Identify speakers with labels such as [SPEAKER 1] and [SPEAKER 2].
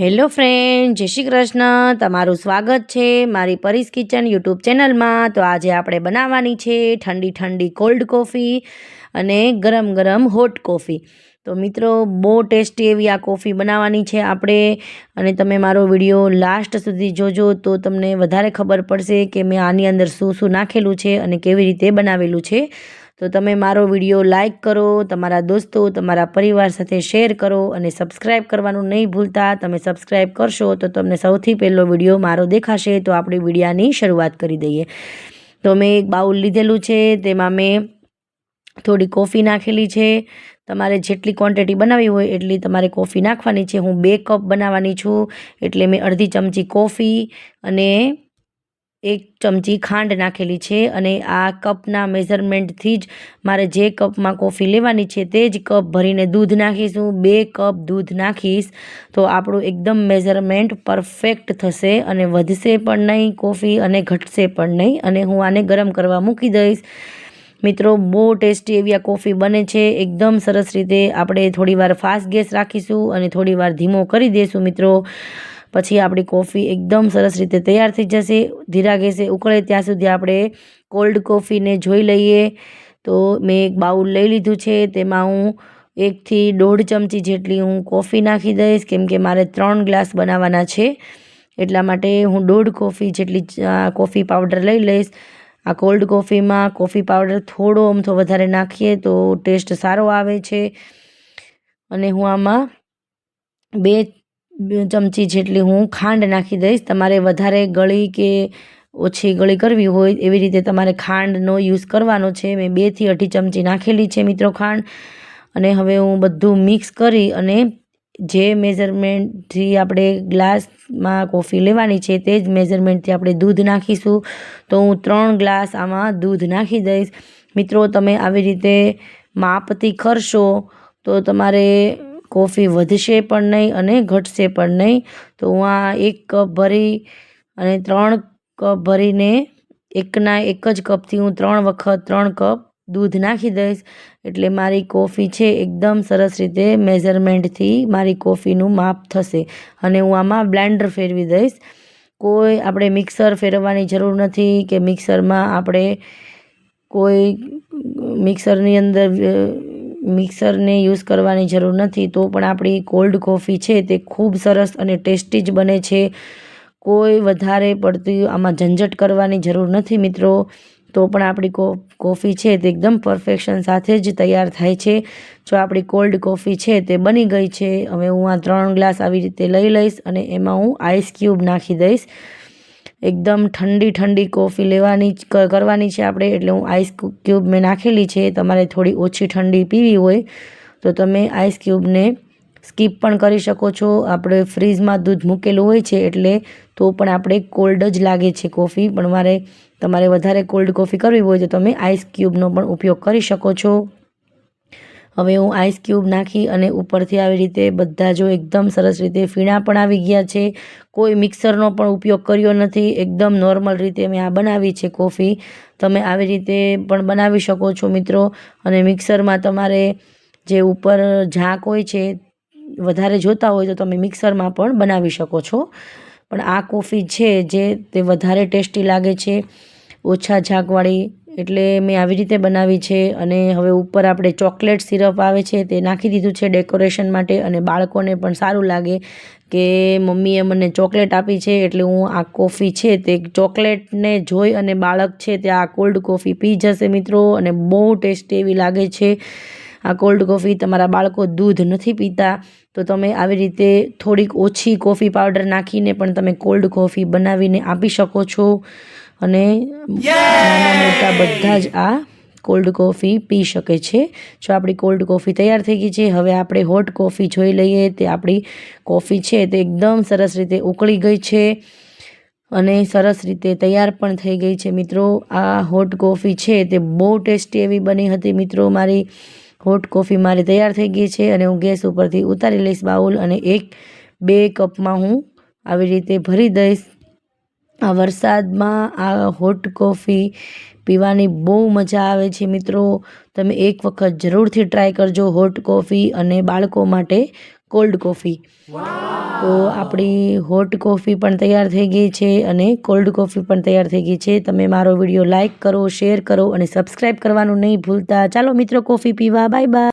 [SPEAKER 1] Hello friend, જય શ્રી કૃષ્ણ. તમારું સ્વાગત છે મારી પરીસ કિચન યુટ્યુબ ચેનલમાં. તો આજે આપણે બનાવવાની છે ઠંડી ઠંડી કોલ્ડ કોફી અને ગરમ ગરમ હોટ કોફી. તો મિત્રો, બહુ ટેસ્ટી એવી આ કોફી બનાવવાની છે આપણે, અને તમે મારો વિડીયો લાસ્ટ સુધી જોજો તો તમને વધારે ખબર પડશે કે મેં આની અંદર શું શું નાખેલું છે અને કેવી રીતે બનાવેલું છે. તો તમે મારો વિડીયો લાઇક કરો, તમારા દોસ્તો, તમારા પરિવાર સાથે શેર કરો અને સબસ્ક્રાઈબ કરવાનું નહીં ભૂલતા. તમે સબસ્ક્રાઈબ કરશો તો તમને સૌથી પહેલો વિડીયો મારો દેખાશે. તો આપણે વિડીયાની શરૂઆત કરી દઈએ. તો મેં એક બાઉલ લીધેલું છે, તેમાં મેં થોડી કોફી નાખેલી છે. તમારે જેટલી ક્વોન્ટિટી બનાવવી હોય એટલી તમારે કોફી નાખવાની છે. હું 2 કપ બનાવવાની છું, એટલે મેં અડધી ચમચી કોફી અને 1 ચમચી ખાંડ નાખેલી છે. અને આ કપના મેઝરમેન્ટથી જ મારે જે કપમાં કોફી લેવાની છે તે જ કપ ભરીને દૂધ નાખીશું. 2 કપ દૂધ નાખીશ તો આપણું એકદમ મેઝરમેન્ટ પરફેક્ટ થશે અને વધશે પણ નહીં કોફી અને ઘટશે પણ નહીં. અને હું આને ગરમ કરવા મૂકી દઈશ. મિત્રો, બહુ ટેસ્ટી એવી આ કોફી બને છે, એકદમ સરસ રીતે. આપણે થોડીવાર ફાસ્ટ ગેસ રાખીશું અને થોડીવાર ધીમો કરી દઈશું મિત્રો. પછી આપણી કોફી એકદમ સરસ રીતે તૈયાર થઈ જશે. ધીરા ગેસે ઉકળે ત્યાં સુધી આપણે કોલ્ડ કોફીને જોઈ લઈએ. તો મેં એક બાઉલ લઈ લીધું છે, તેમાં હું 1 થી 1.5 ચમચી જેટલી હું કોફી નાખી દઈશ, કેમ કે મારે 3 ગ્લાસ બનાવવાના છે. એટલા માટે હું 1.5 કોફી જેટલી કોફી પાવડર લઈ લઈશ. આ કોલ્ડ કોફીમાં કોફી પાવડર થોડો અમથો વધારે નાખીએ તો ટેસ્ટ સારો આવે છે. અને હું આમાં 2 ચમચી જેટલી હું ખાંડ નાખી દઈશ. તમારે વધારે ગળી કે ઓછી ગળી કરવી હોય એવી રીતે તમારે ખાંડનો યુઝ કરવાનો છે. મેં 2 થી 2.5 ચમચી નાખેલી છે મિત્રો ખાંડ. અને હવે હું બધું મિક્સ કરી અને જે મેઝરમેન્ટથી આપણે ગ્લાસમાં કોફી લેવાની છે તે જ મેઝરમેન્ટથી આપણે દૂધ નાખીશું. તો હું 3 ગ્લાસ આમાં દૂધ નાખી દઈશ. મિત્રો, તમે આવી રીતે માપથી કરશો તો તમારે કોફી વધશે પણ નહીં અને ઘટશે પણ નહીં. તો હું આ 1 કપ ભરી અને 3 કપ ભરીને એકના એક જ કપથી હું 3 વખત 3 કપ દૂધ નાખી દઈશ. એટલે મારી કોફી છે એકદમ સરસ રીતે મેઝરમેન્ટથી મારી કોફીનું માપ થશે. અને હું આમાં બ્લેન્ડર ફેરવી દઈશ. કોઈ આપણે મિક્સર ફેરવવાની જરૂર નથી કે મિક્સરમાં આપણે કોઈ મિક્સરની અંદર મિક્સરને યુઝ કરવાની જરૂર નથી. તો પણ આપણી કોલ્ડ કોફી છે તે ખૂબ સરસ અને ટેસ્ટી જ બને છે. કોઈ વધારે પડતી આમાં ઝંઝટ કરવાની જરૂર નથી મિત્રો. તો પણ આપણી કોફી છે તે એકદમ પરફેક્શન સાથે જ તૈયાર થાય છે. જો આપણી કોલ્ડ કોફી છે તે બની ગઈ છે. હવે હું આ 3 ગ્લાસ આવી રીતે લઈ લઈશ અને એમાં હું આઈસ ક્યુબ નાખી દઈશ. એકદમ ઠંડી ઠંડી કોફી કરવાની છે આપણે, એટલે હું આઈસ ક્યુબ મેં નાખેલી છે. તમારે થોડી ઓછી ઠંડી પીવી હોય તો તમે આઈસ ક્યુબને સ્કીપ પણ કરી શકો છો. આપણે ફ્રીજમાં દૂધ મૂકેલું હોય છે એટલે તો પણ આપણે કોલ્ડ જ લાગે છે કોફી. પણ તમારે વધારે કોલ્ડ કોફી કરવી હોય તો તમે આઈસ ક્યુબનો પણ ઉપયોગ કરી શકો છો. હવે હું આઈસ ક્યુબ નાખી અને ઉપરથી આવી રીતે બધા જો એકદમ સરસ રીતે ફીણા પણ આવી ગયા છે. કોઈ મિક્સરનો પણ ઉપયોગ કર્યો નથી. એકદમ નોર્મલ રીતે મેં આ બનાવી છે કોફી. તમે આવી રીતે પણ બનાવી શકો છો મિત્રો. અને મિક્સરમાં તમારે જે ઉપર ઝાંક હોય છે વધારે જોતા હોય તો તમે મિક્સરમાં પણ બનાવી શકો છો. પણ આ કોફી છે જે તે વધારે ટેસ્ટી લાગે છે, ઓછા ઝાંકવાળી, એટલે મેં આવી રીતે બનાવી છે. અને હવે ઉપર આપણે ચોકલેટ સિરપ આવે છે તે નાખી દીધું છે ડેકોરેશન માટે. અને બાળકોને પણ સારું લાગે કે મમ્મીએ મને ચોકલેટ આપી છે, એટલે હું આ કોફી છે તે ચોકલેટને જોઈ અને બાળક છે તે આ કોલ્ડ કોફી પી જશે મિત્રો. અને બહુ ટેસ્ટી એવી લાગે છે આ કોલ્ડ કોફી. તમારા બાળકો દૂધ નથી પીતા તો તમે આવી રીતે થોડીક ઓછી કોફી પાવડર નાખીને પણ તમે કોલ્ડ કોફી બનાવીને આપી શકો છો. અને નાના મોટા બધા જ આ કોલ્ડ કોફી પી શકે છે. જો આપણી કોલ્ડ કોફી તૈયાર થઈ ગઈ છે. હવે આપણે હોટ કોફી જોઈ લઈએ. તે આપણી કોફી છે તે એકદમ સરસ રીતે ઉકળી ગઈ છે અને સરસ રીતે તૈયાર પણ થઈ ગઈ છે મિત્રો. આ હોટ કોફી છે તે બહુ ટેસ્ટી એવી બની હતી મિત્રો. મારી હોટ કોફી મારી તૈયાર થઈ ગઈ છે અને હું ગેસ ઉપરથી ઉતારી લઈશ બાઉલ. અને 2 કપમાં હું આવી રીતે ભરી દઈશ. આ વરસાદમાં આ હોટ કોફી પીવાની બહુ મજા આવે છે મિત્રો. તમે એક વખત જરૂરથી ટ્રાય કરજો હોટ કોફી. અને બાળકો માટે કોલ્ડ કોફી. તો આપણી હોટ કોફી પણ તૈયાર થઈ ગઈ છે અને કોલ્ડ કોફી પણ તૈયાર થઈ ગઈ છે. તમે મારો વિડીયો લાઈક કરો, શેર કરો અને સબસ્ક્રાઈબ કરવાનું નહીં ભૂલતા. ચાલો મિત્રો, કોફી પીવા. Bye bye.